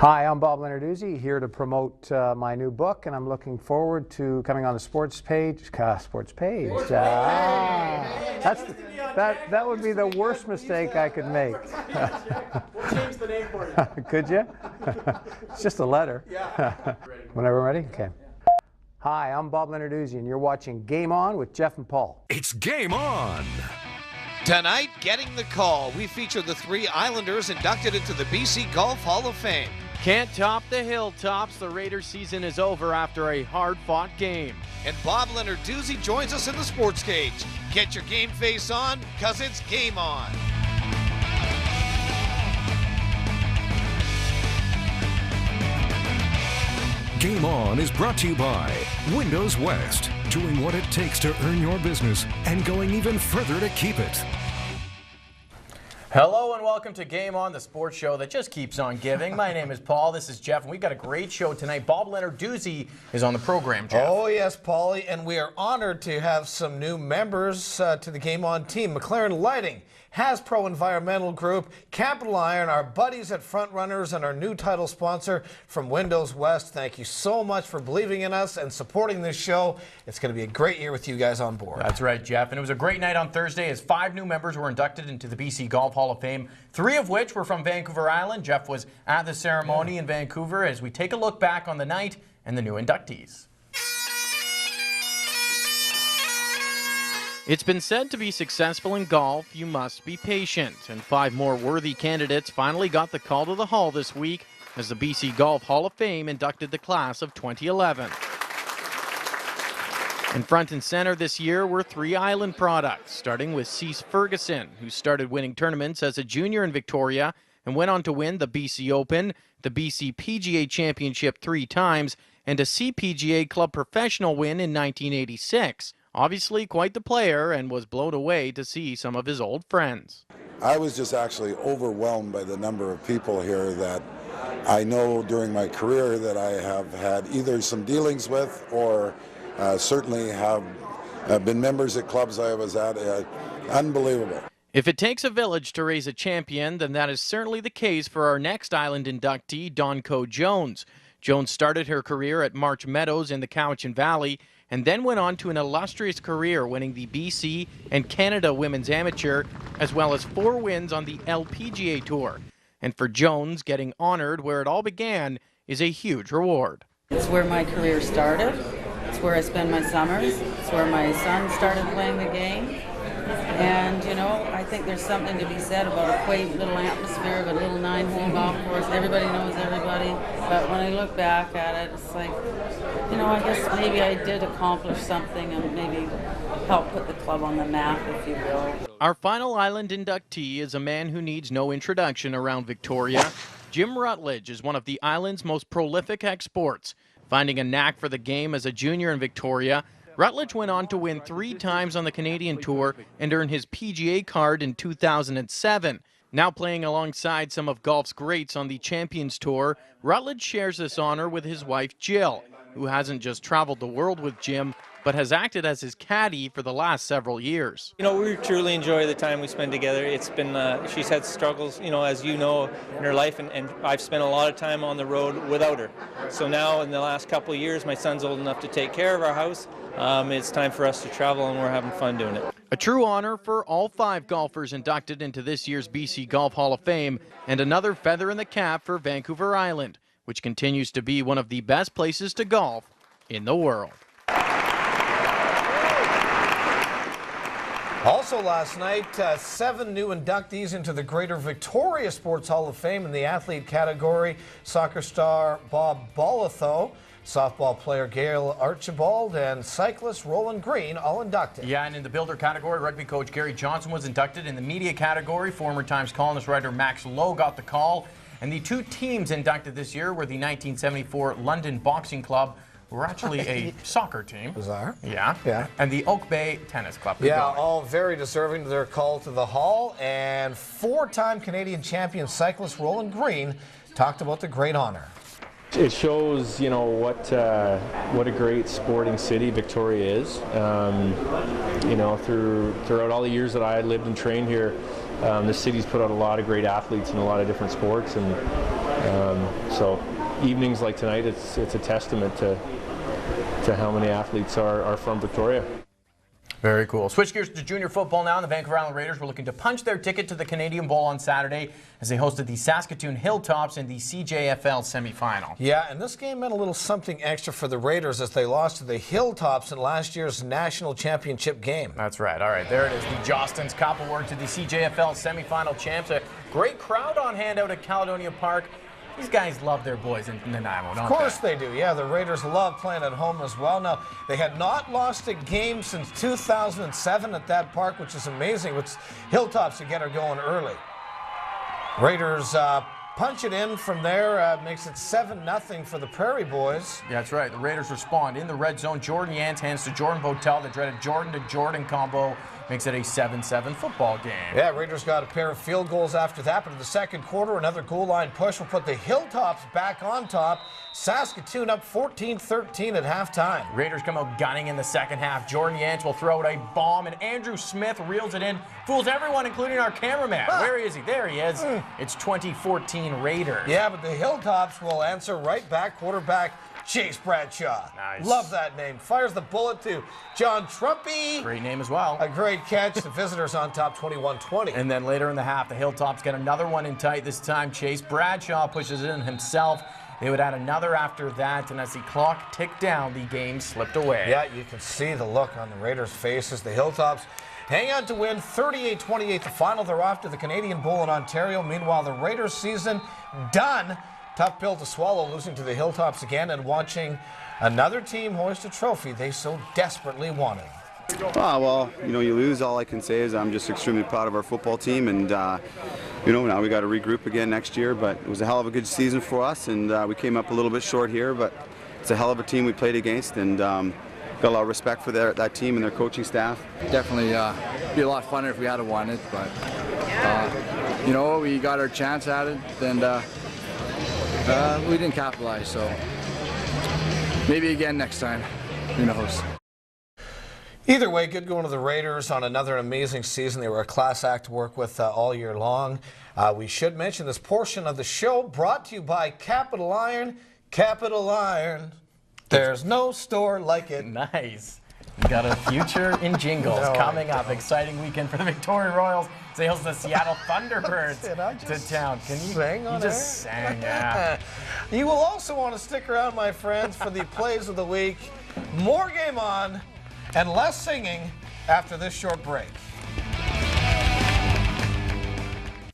Hi, I'm Bob Lenarduzzi, here to promote my new book, and I'm looking forward to coming on the sports page. That would be the worst mistake I could make. We'll change the name for you. Could you? It's just a letter. Yeah. Whenever ready? Okay. Hi, I'm Bob Lenarduzzi, and you're watching Game On with Jeff and Paul. It's Game On! Tonight, getting the call, we feature the three Islanders inducted into the BC Golf Hall of Fame. Can't top the hilltops. The Raiders season is over after a hard-fought game. And Bob Lenarduzzi joins us in the sports cage. Get your game face on, because it's Game On. Game On is brought to you by Windows West, doing what it takes to earn your business and going even further to keep it. Hello and welcome to Game On, the sports show that just keeps on giving. My name is Paul, this is Jeff, and we've got a great show tonight. Bob Lenarduzzi is on the program, Jeff. Oh yes, Paulie, and we are honored to have some new members to the Game On team. McLaren Lighting, Hasbro Environmental Group, Capital Iron, our buddies at Front Runners, and our new title sponsor from Windows West. Thank you so much for believing in us and supporting this show. It's going to be a great year with you guys on board. That's right, Jeff. And it was a great night on Thursday as 5 new members were inducted into the BC Golf Hall of Fame, 3 of which were from Vancouver Island. Jeff was at the ceremony in Vancouver as we take a look back on the night and the new inductees. It's been said to be successful in golf, you must be patient. And 5 more worthy candidates finally got the call to the Hall this week as the BC Golf Hall of Fame inducted the class of 2011. And front and center this year were 3 island products, starting with Cease Ferguson, who started winning tournaments as a junior in Victoria and went on to win the BC Open, the BC PGA Championship 3 times, and a CPGA Club Professional win in 1986. Obviously quite the player, and was blown away to see some of his old friends. I was just actually overwhelmed by the number of people here that I know during my career that I have had either some dealings with or certainly have been members at clubs I was at. Unbelievable. If it takes a village to raise a champion, then that is certainly the case for our next island inductee, Dawnco Jones. Jones started her career at March Meadows in the Cowichan Valley and then went on to an illustrious career winning the BC and Canada Women's Amateur, as well as 4 wins on the LPGA Tour. And for Jones, getting honored where it all began is a huge reward. It's where my career started. It's where I spend my summers. It's where my son started playing the game. And, you know, I think there's something to be said about a quaint little atmosphere of a little 9-hole golf course. Everybody knows everybody. But when I look back at it, it's like, you know, I guess maybe I did accomplish something and maybe help put the club on the map, if you will. Our final island inductee is a man who needs no introduction around Victoria. Jim Rutledge is one of the island's most prolific exports. Finding a knack for the game as a junior in Victoria, Rutledge went on to win 3 times on the Canadian Tour and earn his PGA card in 2007. Now playing alongside some of golf's greats on the Champions Tour, Rutledge shares this honor with his wife Jill, who hasn't just traveled the world with Jim, but has acted as his caddy for the last several years. You know, we truly enjoy the time we spend together. It's been, she's had struggles, you know, as you know, in her life, and I've spent a lot of time on the road without her. So now, in the last couple of years, my son's old enough to take care of our house. It's time for us to travel, and we're having fun doing it. A true honor for all 5 golfers inducted into this year's BC Golf Hall of Fame, and another feather in the cap for Vancouver Island, which continues to be one of the best places to golf in the world. Also last night, 7 new inductees into the Greater Victoria Sports Hall of Fame in the athlete category. Soccer star Bob Bolitho, softball player Gail Archibald, and cyclist Roland Green all inducted. Yeah, and in the builder category, rugby coach Gary Johnson was inducted. In the media category, former Times columnist writer Max Lowe got the call. And the 2 teams inducted this year were the 1974 London Boxing Club, who were actually a soccer team. Bizarre. Yeah. And the Oak Bay Tennis Club. Yeah, all very deserving of their call to the Hall. And 4-time Canadian champion cyclist Roland Green talked about the great honor. It shows, you know, what a great sporting city Victoria is. You know, throughout all the years that I lived and trained here, the city's put out a lot of great athletes in a lot of different sports, and So evenings like tonight, it's a testament to how many athletes are from Victoria. Very cool. Switch gears to junior football now. And the Vancouver Island Raiders were looking to punch their ticket to the Canadian Bowl on Saturday as they hosted the Saskatoon Hilltops in the CJFL semifinal. Yeah, and this game meant a little something extra for the Raiders as they lost to the Hilltops in last year's national championship game. That's right. All right, there it is. The Jostens Cup award to the CJFL semifinal champs. A great crowd on hand out at Caledonia Park. These guys love their boys in Nanaimo, don't they? Of course they do. Yeah, the Raiders love playing at home as well. Now, they had not lost a game since 2007 at that park, which is amazing. With Hilltops again are going early. Raiders punch it in from there, makes it 7-0 for the Prairie Boys. Yeah, that's right. The Raiders respond in the red zone. Jordan Yance hands to Jordan Botel. The dreaded Jordan to Jordan combo makes it a 7-7 football game. Yeah, Raiders got a pair of field goals after that, but in the second quarter, another goal line push will put the Hilltops back on top. Saskatoon up 14-13 at halftime. Raiders come out gunning in the second half. Jordan Yance will throw out a bomb, and Andrew Smith reels it in. Fools everyone, including our cameraman. Where is he? There he is. It's 2014 Raiders. Yeah, but the Hilltops will answer right back. Quarterback Chase Bradshaw. Nice. Love that name. Fires the bullet to John Trumpy. Great name as well. A great catch. The visitors on top 21-20. And then later in the half, the Hilltops get another one in tight. This time, Chase Bradshaw pushes it in himself. They would add another after that, and as the clock ticked down, the game slipped away. Yeah, you can see the look on the Raiders' faces. The Hilltops hang on to win 38-28 the final. They're off to the Canadian Bowl in Ontario. Meanwhile, the Raiders' season done. Tough pill to swallow, losing to the Hilltops again and watching another team hoist a trophy they so desperately wanted. Well, you know, you lose. All I can say is I'm just extremely proud of our football team, and you know, now we got to regroup again next year. But it was a hell of a good season for us, and we came up a little bit short here. But it's a hell of a team we played against, and got a lot of respect for that team and their coaching staff. Definitely be a lot funner if we had won it, but you know, we got our chance at it, and we didn't capitalize. So maybe again next time. Who knows? Either way, good going to the Raiders on another amazing season. They were a class act to work with all year long. We should mention this portion of the show brought to you by Capital Iron. Capital Iron. There's no store like it. Nice. We got a future in jingles coming up. Exciting weekend for the Victoria Royals. They host the Seattle Thunderbirds to town. Can you sing on You just sang, yeah. You will also want to stick around, my friends, for the plays of the week. More game on and less singing after this short break.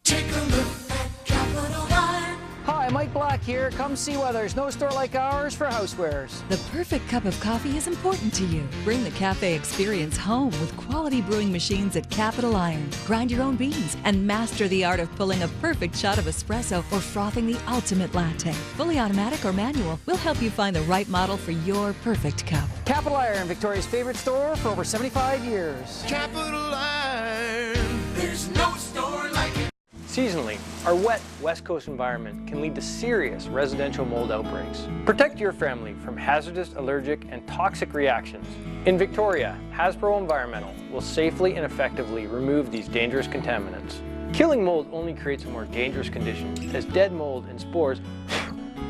Take a look at Capital Iron. Hi, Mike Black here. Come see why there's no store like ours for housewares. The perfect cup of coffee is important to you. Bring the cafe experience home with quality brewing machines at Capital Iron. Grind your own beans and master the art of pulling a perfect shot of espresso or frothing the ultimate latte. Fully automatic or manual, we'll help you find the right model for your perfect cup. Capital Iron, Victoria's favorite store for over 75 years. Capital Iron. There's no store like it. Seasonally, our wet West Coast environment can lead to serious residential mold outbreaks. Protect your family from hazardous, allergic, and toxic reactions. In Victoria, Hasbro Environmental will safely and effectively remove these dangerous contaminants. Killing mold only creates a more dangerous condition, as dead mold and spores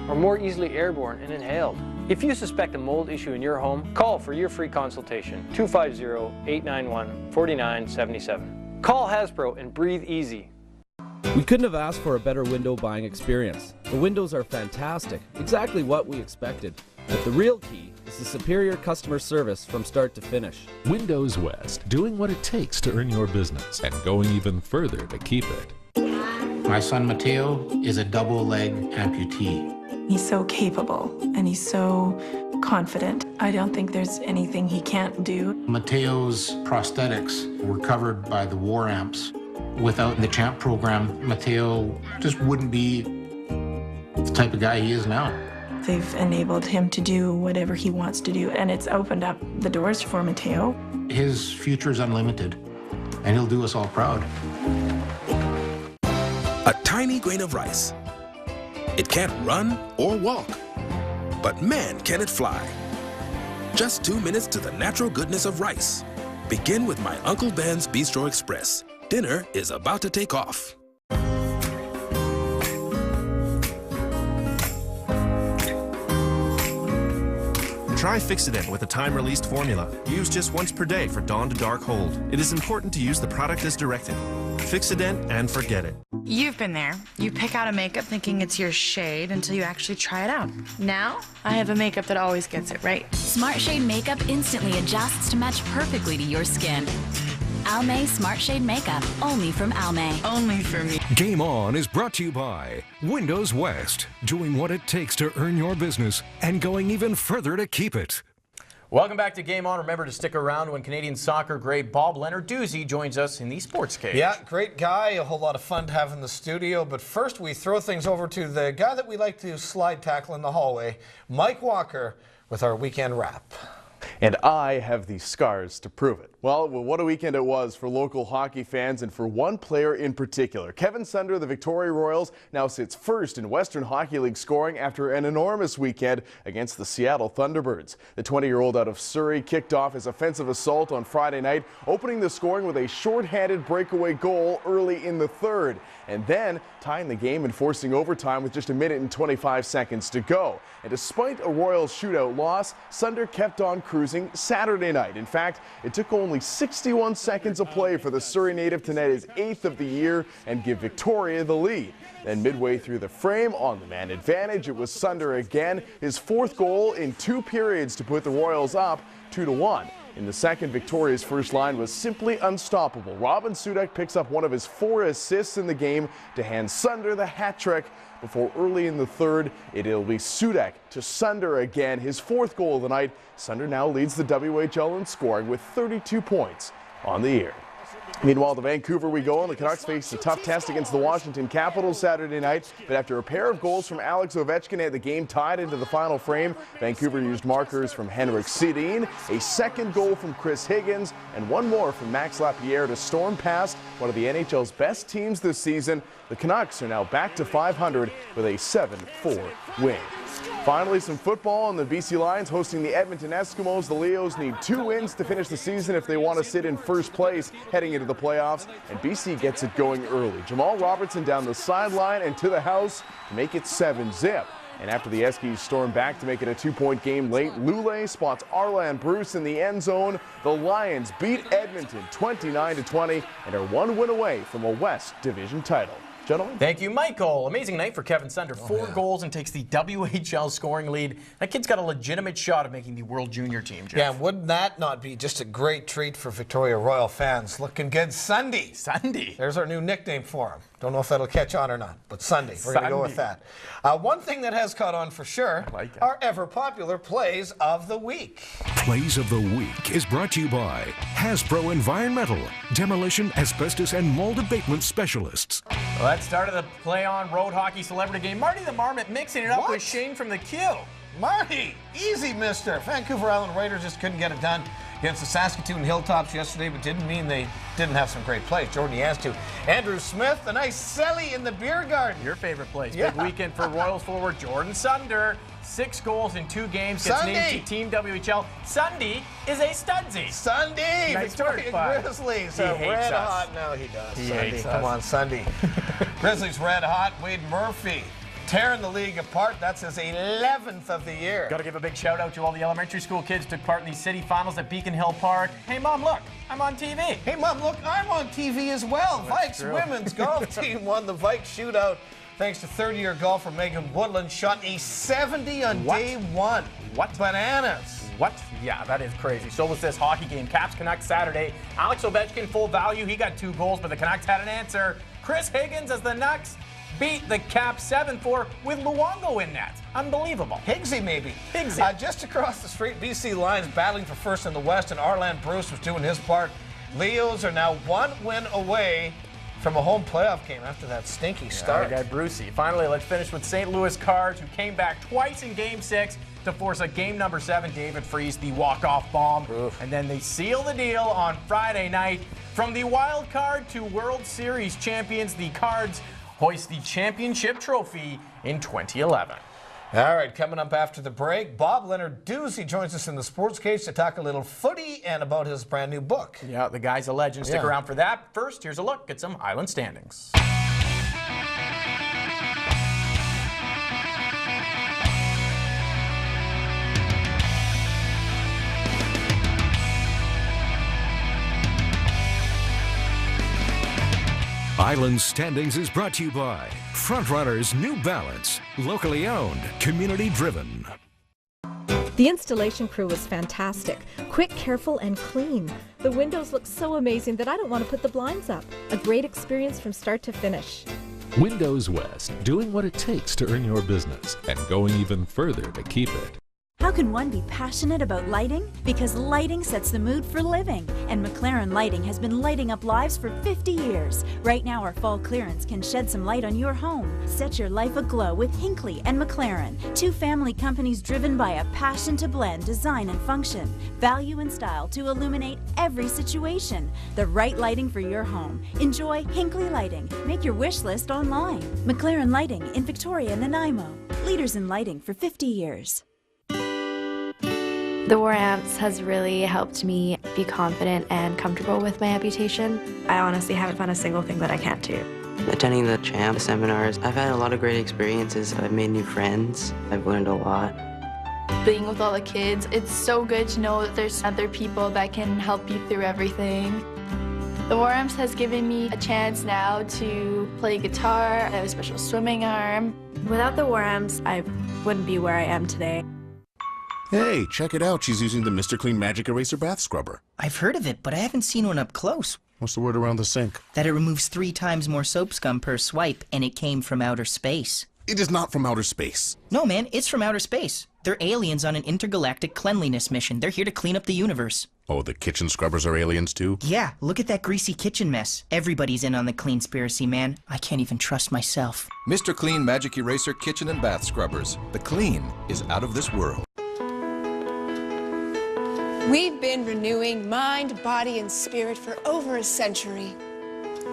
are more easily airborne and inhaled. If you suspect a mold issue in your home, call for your free consultation, 250-891-4977. Call Hasbro and breathe easy. We couldn't have asked for a better window buying experience. The windows are fantastic, exactly what we expected. But the real key is the superior customer service from start to finish. Windows West, doing what it takes to earn your business and going even further to keep it. My son Mateo is a double-leg amputee. He's so capable and he's so confident. I don't think there's anything he can't do. Mateo's prosthetics were covered by the War Amps. Without the CHAMP program, Mateo just wouldn't be the type of guy he is now. They've enabled him to do whatever he wants to do, and it's opened up the doors for Mateo. His future is unlimited, and he'll do us all proud. A tiny grain of rice. It can't run or walk, but man, can it fly. Just 2 minutes to the natural goodness of rice. Begin with my Uncle Ben's Bistro Express. Dinner is about to take off. Try Fixodent with a time-released formula. Use just once per day for dawn to dark hold. It is important to use the product as directed. Fixodent and forget it. You've been there. You pick out a makeup thinking it's your shade until you actually try it out. Now, I have a makeup that always gets it right. Smart Shade makeup instantly adjusts to match perfectly to your skin. Almay Smart Shade makeup, only from Almay. Only for me. Game On is brought to you by Windows West, doing what it takes to earn your business and going even further to keep it. Welcome back to Game On. Remember to stick around when Canadian soccer great Bob Lenarduzzi joins us in the sports cage. Yeah, great guy. A whole lot of fun to have in the studio. But first, we throw things over to the guy that we like to slide tackle in the hallway, Mike Walker, with our weekend wrap. And I have the scars to prove it. Well, what a weekend it was for local hockey fans and for one player in particular. Kevin Sunder of the Victoria Royals now sits first in Western Hockey League scoring after an enormous weekend against the Seattle Thunderbirds. The 20-year-old out of Surrey kicked off his offensive assault on Friday night, opening the scoring with a shorthanded breakaway goal early in the third, and then tying the game and forcing overtime with just a minute and 25 seconds to go. And despite a Royals shootout loss, Sunder kept on cruising Saturday night. In fact, it took only 61 seconds of play for the Surrey native to net his 8th of the year and give Victoria the lead. Then midway through the frame, on the man advantage, it was Sunder again, his 4th goal in 2 periods to put the Royals up 2-1. In the second, Victoria's first line was simply unstoppable. Robin Sudak picks up one of his 4 assists in the game to hand Sunder the hat trick before early in the third, it'll be Sudak to Sunder again, his 4th goal of the night. Sunder now leads the WHL in scoring with 32 points on the year. Meanwhile, to Vancouver we go, and the Canucks faced a tough test against the Washington Capitals Saturday night. But after a pair of goals from Alex Ovechkin had the game tied into the final frame, Vancouver used markers from Henrik Sedin, a 2nd goal from Chris Higgins, and 1 more from Max Lapierre to storm past one of the NHL's best teams this season. The Canucks are now back to 500 with a 7-4 win. Finally, some football, and the BC Lions hosting the Edmonton Eskimos. The Leos need 2 wins to finish the season if they want to sit in first place heading into the playoffs, and BC gets it going early. Jamal Robertson down the sideline and to the house to make it 7-zip. And after the Eskies storm back to make it a 2-point game late, Lule spots Arland Bruce in the end zone. The Lions beat Edmonton 29-20 and are 1 win away from a West Division title. Gentlemen. Thank you, Michael. Amazing night for Kevin Sunder. 4 goals and takes the WHL scoring lead. That kid's got a legitimate shot of making the World Junior team, Jeff. Yeah, wouldn't that not be just a great treat for Victoria Royal fans? Looking good, Sunday. Sunday. There's our new nickname for him. Don't know if that'll catch on or not, but Sunday. We're going to go with that. One thing that has caught on for sure are ever-popular Plays of the Week. Plays of the Week is brought to you by Hasbro Environmental, demolition, asbestos, and mold abatement specialists. Well, that started the Play On Road Hockey Celebrity Game. Marty the Marmot mixing it up with Shane from the Q. Marty, easy, mister. Vancouver Island Raiders just couldn't get it done against the Saskatoon Hilltops yesterday, but didn't mean they didn't have some great plays. Jordan Yastu, Andrew Smith, a nice celly in the beer garden. Your favorite place. Yeah. Big weekend for Royals forward Jordan Sunder. 6 goals in 2 games. Gets named to Team WHL. Sunday is a studsie. Sunday! Nice Victoria Grizzlies are red hot. No, he does. He Sunday. hates Come us. on, Sunday. Grizzlies red hot. Wade Murphy tearing the league apart. That's his 11th of the year. Got to give a big shout out to all the elementary school kids who took part in the city finals at Beacon Hill Park. Hey, Mom, look, I'm on TV. Hey, Mom, look, I'm on TV as well. That's Vikes true. women's golf team won the Vikes shootout thanks to third-year golfer Megan Woodland. Shot a 70 on day 1. What? Bananas. What? Yeah, that is crazy. So was this hockey game. Caps Canucks Saturday. Alex Ovechkin, full value. He got 2 goals, but the Canucks had an answer. Chris Higgins as the Nucks beat the Caps 7-4 with Luongo in net. Unbelievable. Higgsy, maybe. Higgsy. Just across the street, BC Lions battling for first in the West, and Arland Bruce was doing his part. Leos are now 1 win away from a home playoff game after that stinky start. Our guy Brucey. Finally, let's finish with St. Louis Cards, who came back twice in Game 6 to force a Game number 7. David Freese, the walk-off bomb. Oof. And then they seal the deal on Friday night. From the wild card to World Series champions, the Cards hoist the championship trophy in 2011. All right, coming up after the break, Bob Lenarduzzi joins us in the Sports Cage to talk a little footy and about his brand new book. Yeah, the guy's a legend. Stick around for that. First, here's a look at some Island standings. Island Standings is brought to you by Frontrunners New Balance, locally owned, community driven. The installation crew was fantastic. Quick, careful, and clean. The windows look so amazing that I don't want to put the blinds up. A great experience from start to finish. Windows West, doing what it takes to earn your business and going even further to keep it. How can one be passionate about lighting? Because lighting sets the mood for living. And McLaren Lighting has been lighting up lives for 50 years. Right now, our fall clearance can shed some light on your home. Set your life aglow with Hinckley and McLaren, two family companies driven by a passion to blend design and function, value and style to illuminate every situation. The right lighting for your home. Enjoy Hinckley Lighting. Make your wish list online. McLaren Lighting in Victoria and Nanaimo. Leaders in lighting for 50 years. The War Amps has really helped me be confident and comfortable with my amputation. I honestly haven't found a single thing that I can't do. Attending the CHAMP seminars, I've had a lot of great experiences. I've made new friends. I've learned a lot. Being with all the kids, it's so good to know that there's other people that can help you through everything. The War Amps has given me a chance now to play guitar. I have a special swimming arm. Without the War Amps, I wouldn't be where I am today. Hey, check it out. She's using the Mr. Clean Magic Eraser Bath Scrubber. I've heard of it, but I haven't seen one up close. What's the word around the sink? That it removes 3 times more soap scum per swipe, and it came from outer space. It is not from outer space. No, man, it's from outer space. They're aliens on an intergalactic cleanliness mission. They're here to clean up the universe. Oh, the kitchen scrubbers are aliens too? Yeah, look at that greasy kitchen mess. Everybody's in on the cleanspiracy, man. I can't even trust myself. Mr. Clean Magic Eraser Kitchen and Bath Scrubbers. The clean is out of this world. We've been renewing mind, body, and spirit for over a century.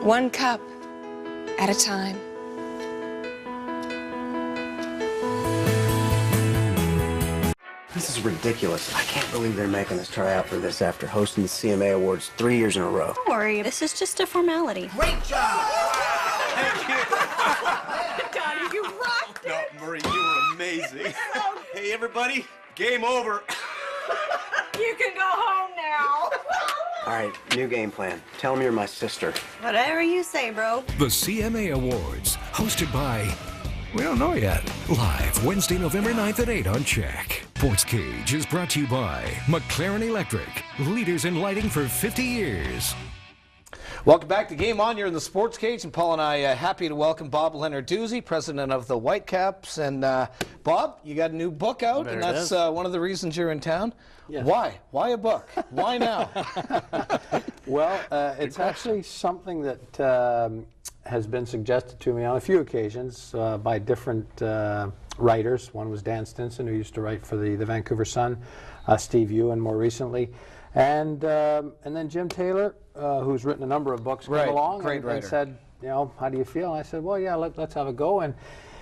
1 cup at a time. This is ridiculous. I can't believe they're making us try out for this after hosting the CMA Awards 3 years in a row. Don't worry, this is just a formality. Great job! Thank you. Donnie, you rocked it. No, Marie, you were amazing. Hey, everybody, game over. You can go home now. All right, new game plan. Tell them you're my sister. Whatever you say, bro. The CMA Awards, hosted by, we don't know yet. Live Wednesday, November 9th at 8 on Check. Sports Cage is brought to you by McLaren Electric, leaders in lighting for 50 years. Welcome back to Game On. You're in the Sports Cage, and Paul and I happy to welcome Bob Lenarduzzi, president of the Whitecaps. And Bob, you got a new book out, and that's one of the reasons you're in town. Yes. Why? Why a book? Why now? Well, it's actually something that has been suggested to me on a few occasions by different writers. One was Dan Stinson, who used to write for the Vancouver Sun, Steve Ewan more recently, and then Jim Taylor, who's written a number of books, came along and said, you know, how do you feel? And I said, well, yeah, let's have a go. And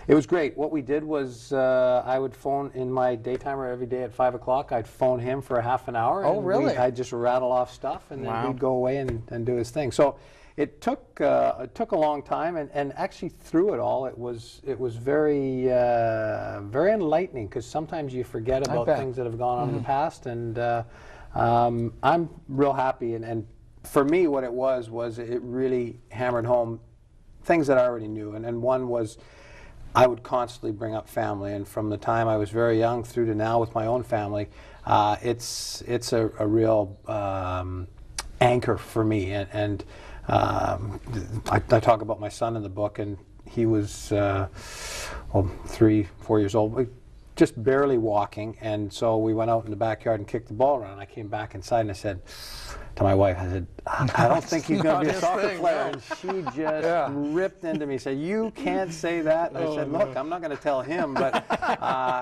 it was great. What we did was I would phone in my daytimer every day at 5 o'clock. I'd phone him for a half an hour. Oh, really? I'd just rattle off stuff, and then he'd go away and do his thing. So it took a long time, and actually through it all, it was very very enlightening, because sometimes you forget about things that have gone on in the past, and I'm real happy. And for me, what it was it really hammered home things that I already knew, and one was, I would constantly bring up family, and from the time I was very young through to now with my own family, it's a real anchor for me. And I talk about my son in the book, and he was 3, 4 years old, just barely walking, and so we went out in the backyard and kicked the ball around. I came back inside and I said to my wife, I said, I don't think he's going to be a soccer player. And she just ripped into me, said, you can't say that. And I said, look, I'm not going to tell him. But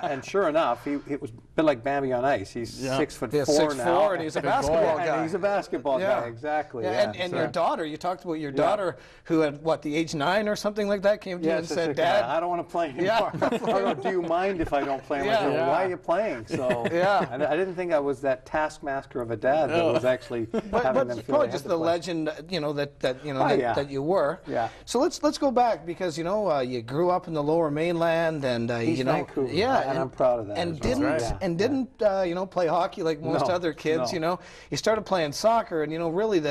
and sure enough, it was a bit like Bambi on ice. He's 6'4" now. 6'4", and he's a basketball guy. And he's a basketball guy, exactly. And your daughter, you talked about your daughter, who at the age 9 or something like that, came to you and said, Dad, I don't want to play anymore. Do you mind if I don't play? Why are you playing? So I didn't think I was that taskmaster of a dad that was actually But probably just the legend, you know, that you were. Yeah. So let's go back, because you know you grew up in the Lower Mainland, and East you know, Vancouver, yeah, and I'm proud of that. And didn't you know, play hockey like most other kids. No. You know, you started playing soccer, and you know, really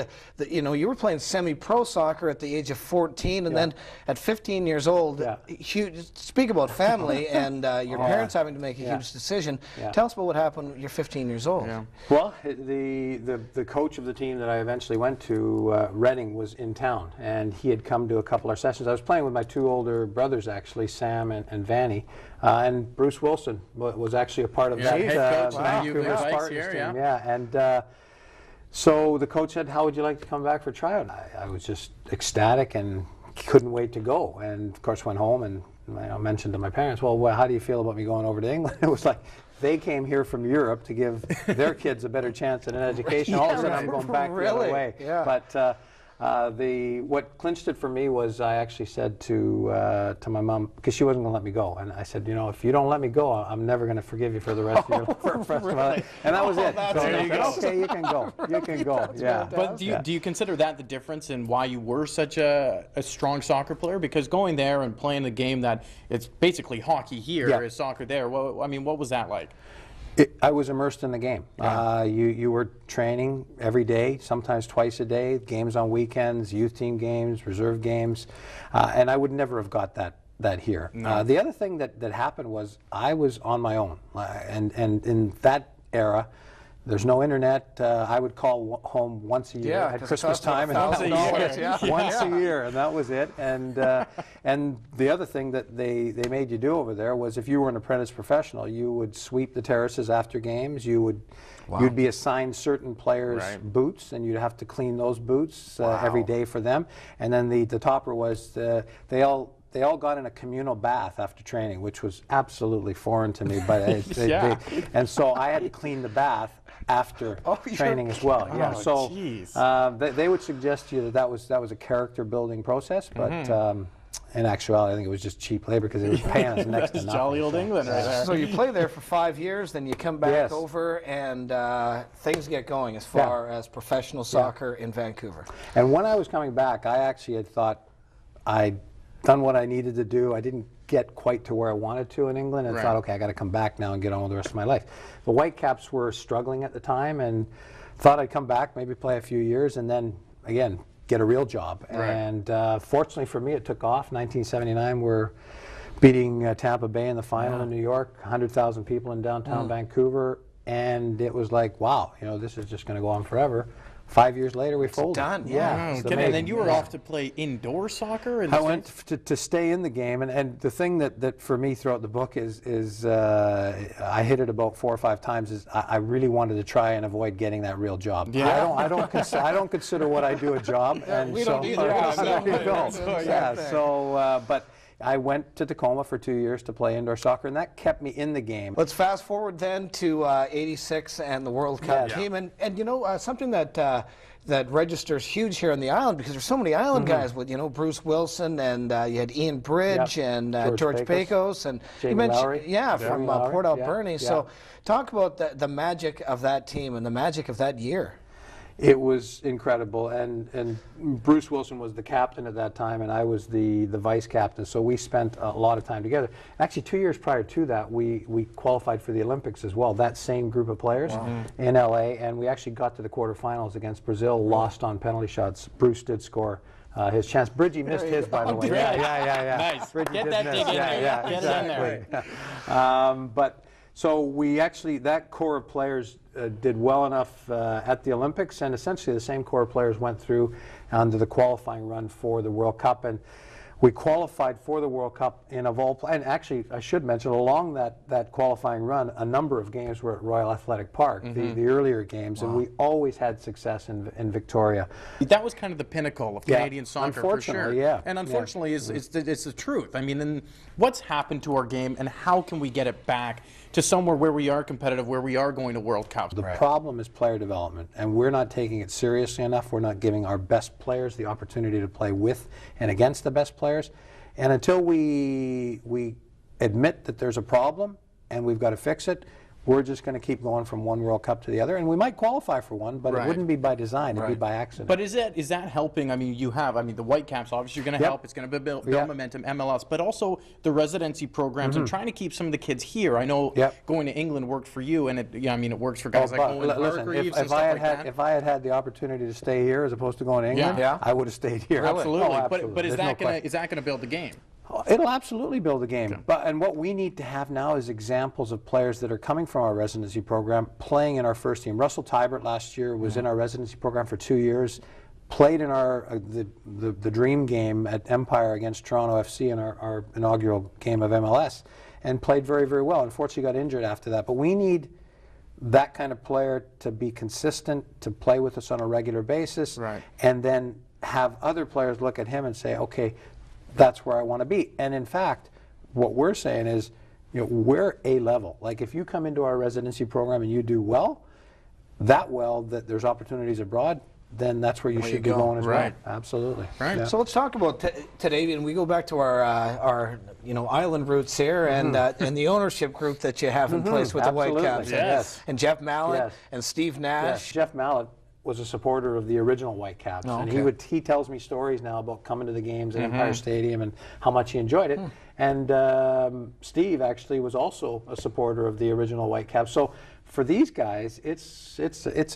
you know, you were playing semi-pro soccer at the age of 14, and then at 15 years old, speak about family and your parents having to make a huge decision. Tell us about what happened when you're 15 years old. Well, the coach of the team that I eventually went to, Reading, was in town, and he had come to a couple of sessions. I was playing with my two older brothers, actually, Sam and Vanny, and Bruce Wilson was actually a part of that Vancouver Spartans team. And so the coach said, "How would you like to come back for tryout?" I was just ecstatic and couldn't wait to go, and of course went home and mentioned to my parents, well, how do you feel about me going over to England? It was like they came here from Europe to give their kids a better chance at an education. All of a sudden I'm going back the other way. But what clinched it for me was I actually said to my mom, because she wasn't going to let me go, and I said, you know, if you don't let me go, I'm never going to forgive you for the rest of your life. And that was it. So there you go. Okay, you can go. You can go. Yeah. But do you consider that the difference in why you were such a strong soccer player? Because going there and playing the game that it's basically hockey here is soccer there. Well, I mean, what was that like? I was immersed in the game. You were training every day, sometimes twice a day, games on weekends, youth team games, reserve games, and I would never have got that here. No. The other thing that happened was I was on my own, and in that era, there's no internet. I would call home once a year at Christmas time, and once a year, and that was it. And the other thing that they made you do over there was, if you were an apprentice professional, you would sweep the terraces after games. You'd be assigned certain players' boots, and you'd have to clean those boots every day for them. And then the topper was they all got in a communal bath after training, which was absolutely foreign to me. But and so I had to clean the bath after training as well. So they would suggest to you that was a character building process, but in actuality, I think it was just cheap labor, because it was paying us next to nothing. Jolly old England right there. So you play there for 5 years, then you come back over, and things get going as far as professional soccer in Vancouver. And when I was coming back, I actually had thought I'd done what I needed to do. I didn't get quite to where I wanted to in England, and thought, okay, I got to come back now and get on with the rest of my life. The Whitecaps were struggling at the time, and thought I'd come back, maybe play a few years, and then again get a real job. And fortunately for me, it took off. 1979, we're beating Tampa Bay in the final in New York, 100,000 people in downtown Vancouver, and it was like, wow, you know, this is just going to go on forever. 5 years later, we folded. Done. And then you were off to play indoor soccer? I went to stay in the game, and the thing that for me throughout the book is I hit it about 4 or 5 times, is I really wanted to try and avoid getting that real job. I don't consider what I do a job. And we so, don't either. there you go. But I went to Tacoma for 2 years to play indoor soccer, and that kept me in the game. Let's fast forward then to '86 and the World Cup team, and you know, something that registers huge here on the island, because there's so many island guys with, you know, Bruce Wilson, and you had Ian Bridge and George Pecos, and Jamie you mentioned Lowry. from Port Alberni. So talk about the magic of that team and the magic of that year. It was incredible, and Bruce Wilson was the captain at that time, and I was the vice captain, so we spent a lot of time together. Actually, 2 years prior to that, we qualified for the Olympics as well, that same group of players in LA, and we actually got to the quarterfinals against Brazil, lost on penalty shots. Bruce did score his chance. Bridgie missed his, by the way. Nice. Bridgie Get did that miss. dig in there. Get it in there. But so we actually, that core of players did well enough at the Olympics, and essentially the same core of players went through onto the qualifying run for the World Cup, and we qualified for the World Cup in and actually I should mention, along that qualifying run, a number of games were at Royal Athletic Park, the earlier games, and we always had success in Victoria. That was kind of the pinnacle of Canadian soccer, for sure. And unfortunately, it's the truth. I mean, and what's happened to our game, and how can we get it back to somewhere where we are competitive, where we are going to World Cups? The problem is player development, and we're not taking it seriously enough. We're not giving our best players the opportunity to play with and against the best players. And until we admit that there's a problem and we've got to fix it, we're just going to keep going from one World Cup to the other, and we might qualify for one, but it wouldn't be by design, it'd be by accident. But is that helping? I mean, the Whitecaps obviously are going to help. It's going to build momentum, MLS, but also the residency programs and trying to keep some of the kids here. I know going to England worked for you, and it works for guys like Owen Hargreaves and stuff like that. If I had the opportunity to stay here as opposed to going to England, I would have stayed here. Absolutely. Oh, absolutely. But is that going to build the game? It'll absolutely build a game. And what we need to have now is examples of players that are coming from our residency program playing in our first team. Russell Tybert last year was in our residency program for 2 years, played in our the dream game at Empire against Toronto FC in our inaugural game of MLS, and played very, very well. Unfortunately, got injured after that. But we need that kind of player to be consistent, to play with us on a regular basis, and then have other players look at him and say, okay, that's where I want to be. And in fact, what we're saying is, we're A level. Like if you come into our residency program and you do well, that there's opportunities abroad, then that's where you should be going as well. Absolutely. Right. So let's talk about today, and we go back to our island roots here, and the ownership group that you have in place with the Whitecaps, and Jeff Mallett and Steve Nash. Yes. Jeff Mallett was a supporter of the original Whitecaps, and he tells me stories now about coming to the games at Empire Stadium and how much he enjoyed it. And Steve actually was also a supporter of the original Whitecaps. So for these guys, it's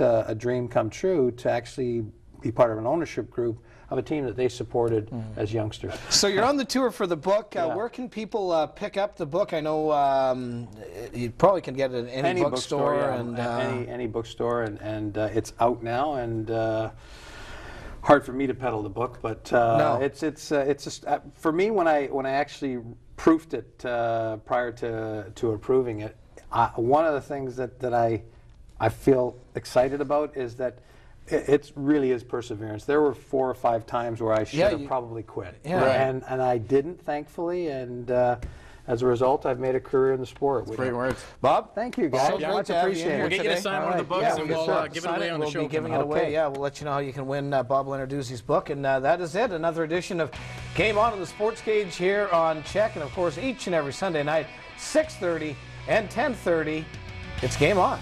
a dream come true to actually be part of an ownership group of a team that they supported as youngsters. So you're on the tour for the book. Where can people pick up the book? I know you probably can get it in any bookstore. Any bookstore, and it's out now, and hard for me to peddle the book, but for me when I actually proofed it prior to approving it. One of the things that I feel excited about is that it really is perseverance. There were 4 or 5 times where I should have probably quit, and I didn't, thankfully, and as a result, I've made a career in the sport. Great words. Bob, thank you, guys. So much appreciated. We'll get you to sign one of the books, and we'll give it away on the show. We'll be giving it away. Yeah, we'll let you know how you can win Bob Lenarduzzi's book, and that is it. Another edition of Game On in the Sports Cage here on Check, and of course, each and every Sunday night, 6:30 and 10:30, it's Game On.